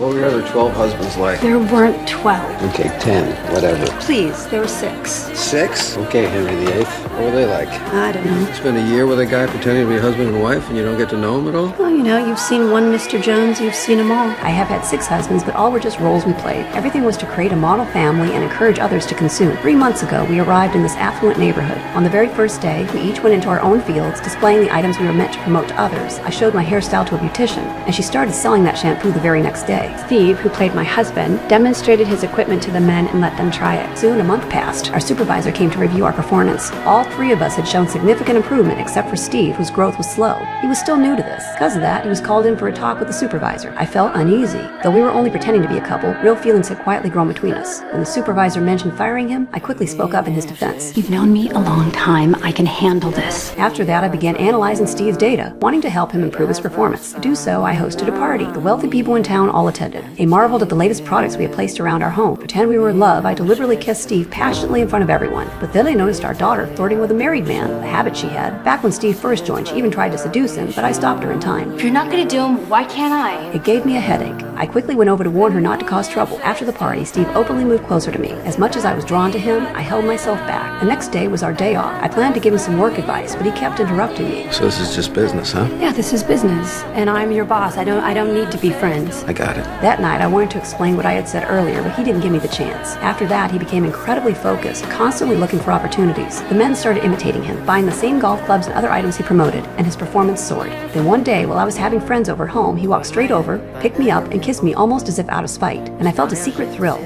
What were your other 12 husbands like? There weren't 12. Okay, 10, whatever. Please, there were 6. 6? Okay, Henry VIII. What were they like? I don't know. Spend a year with a guy pretending to be husband and wife and you don't get to know him at all? Well, you know, you've seen one Mr. Jones, you've seen them all. I have had 6 husbands, but all were just roles we played. Everything was to create a model family and encourage others to consume. 3 months ago, we arrived in this affluent neighborhood. On the very first day, we each went into our own fields, displaying the items we were meant to promote to others. I showed my hairstyle to a beautician, and she started selling that shampoo the very next day. Steve, who played my husband, demonstrated his equipment to the men and let them try it. Soon, a month passed. Our supervisor came to review our performance. All 3 of us had shown significant improvement except for Steve, whose growth was slow. He was still new to this. Because of that, he was called in for a talk with the supervisor. I felt uneasy. Though we were only pretending to be a couple, real feelings had quietly grown between us. When the supervisor mentioned firing him, I quickly spoke up in his defense. You've known me a long time. I can handle this. After that, I began analyzing Steve's data, wanting to help him improve his performance. To do so, I hosted a party. The wealthy people in town all attended. They marveled at the latest products we had placed around our home. To pretend we were in love, I deliberately kissed Steve passionately in front of everyone. But then I noticed our daughter flirting with a married man, a habit she had. Back when Steve first joined, she even tried to seduce him, but I stopped her in time. If you're not gonna do them, why can't I? It gave me a headache. I quickly went over to warn her not to cause trouble. After the party, Steve openly moved closer to me. As much as I was drawn to him, I held myself back. The next day was our day off. I planned to give him some work advice, but he kept interrupting me. So this is just business, huh? Yeah, this is business, and I'm your boss. I don't need to be friends. I got it. That night, I wanted to explain what I had said earlier, but he didn't give me the chance. After that, he became incredibly focused, constantly looking for opportunities. The men started imitating him, buying the same golf clubs and other items he promoted, and his performance soared. Then one day, while I was having friends over home, he walked straight over, picked me up, and kissed me almost as if out of spite, and I felt a secret thrill.